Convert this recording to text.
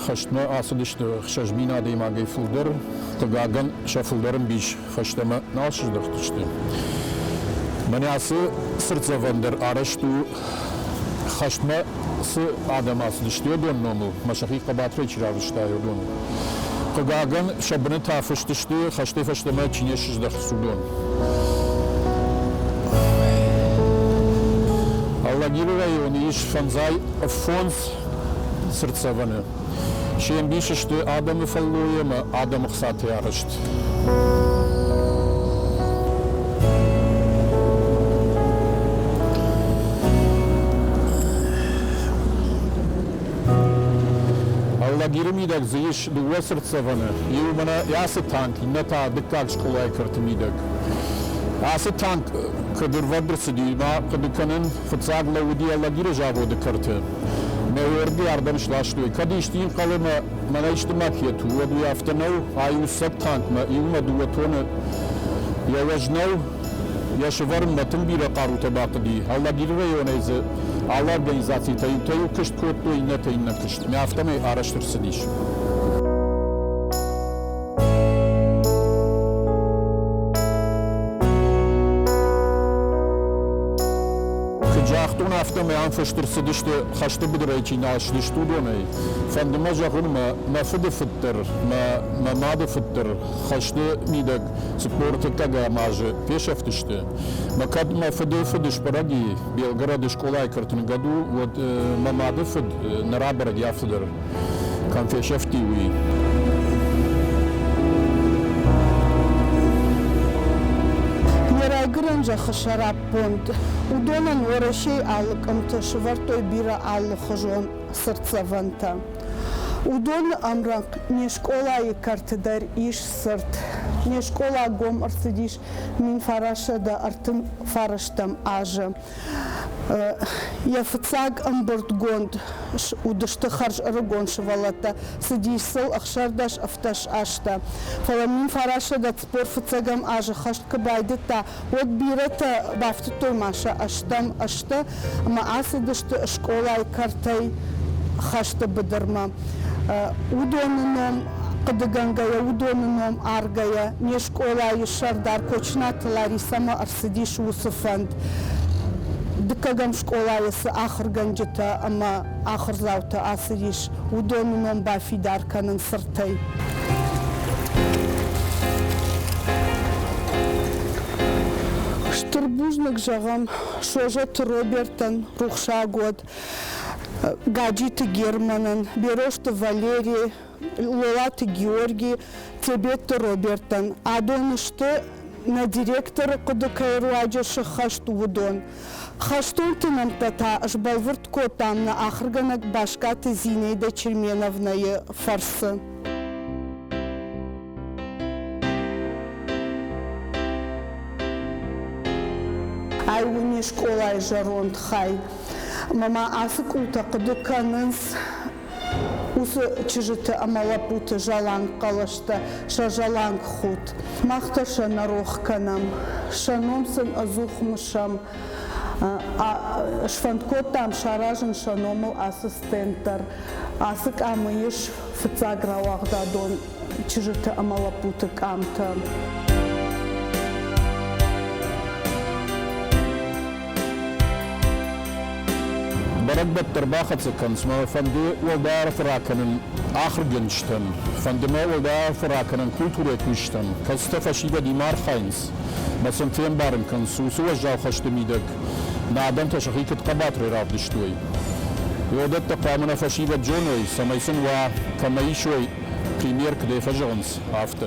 خشتما آسودشته خشجمینا دیماگی فلدر تگاگن شفلدرم بیش خشتما ناشش دختشته منی آسه سرزوندر آرشتو خشتما س آدم آسودشته دون نمو مشاخی قباطری چرارشته دون تگاگن شبنه تافشتشته خشته فشتما چینیشش دختسودون Алагир районы иш фанзай фонс средстваны. Шем бише что адамы фаллуема, адам хсаты арышт. Алагир мидак заиш дуа средстваны. И у меня ясы танк, не та декак школа картмидак. Асе танк кадр вадрсы дима кадыканын фцагла уди Алагир жаводы карты. Не орди ардам шлаштуй. Кадиштин калыма манайшты макету. Воду яфтанау аю сад танкма иума дуатона. Я важнау я шеварм матым бира кару табакди. Алагир районайзы ал организации таю кышт котто инна тайна кышт. Me автамай araştırsın iş. Toen after mij aanversterde dus de gasten bedrijf in als de studio nee. Van de maza gewoon maar voor de voeter, maar de voeter gasten niet dat supporten kaga maza пешеftiste. Maar kad maar voor de sparagi Белгород школа ik er toen году вот maar de voet naar Aberg after kan пешефти. Гранжа хашарап понт. Удонан ворашей алыкымты швартой бира аллыхыжон сыртсаванта. Удон амранг не школа и картедар иш сырт. Не школа гом арсидиш мин фараша да артын фараштам ажа. Я фцаг амборд гонд удышты харж рыгон швалата. Сидиш сыл ахшардаш авташ ашта. Фаламин фараша да спор фцагам ажа хашт кабайды та. Вот бирата бафты той маша аштам ашта. Ма асидышты школа и картай хашта быдырма. Удоныном Кадыгангая, удоныном аргая, не школа и шардар кочнат Ларисама арсидиш усыфанд. Дыкагам школа есі ахыр ганджета, ама ахыр заута асидиш удоныном бафидарканын сыртай. Штырбужнык жағам шожет Робертан рухша год. Гаджиты Германан, Берошты Валерий, Лолаты Георгий, Цебетты Робертан. Адонышты на директора Кудыкайру Аджашы Хашту Вудон. Хаштун тынам тата жбалвырт котам на ахырганак башкаты Зинейда Черменовная фарсы. Ай уни школа и жарон хай. Мама асык утақыды канынс усы чыжыты амалапуты жалан қалышты, шажалан худ. Мақта шанарох канам, шаномсын азухмышам, шванткотам шаражын шаномыл ассистентар. Асык амыйыш фыцагравағдадон чыжыты амалапуты камты. بركبت ترباخة كنسما فندي ودار فراكن آخر جنشتن فندما ودار فراكن كولتورة كوشتن كاستفاشيدا ديمار خاينس مثلا فين بارم كنسو سوى جاو خشت ميدك نادم تشخيكة قباطري راب دشتوي يودت تقامنا فاشيدا جونوي سميسن وا كمايشوي بريمير كده فجغنس هافتا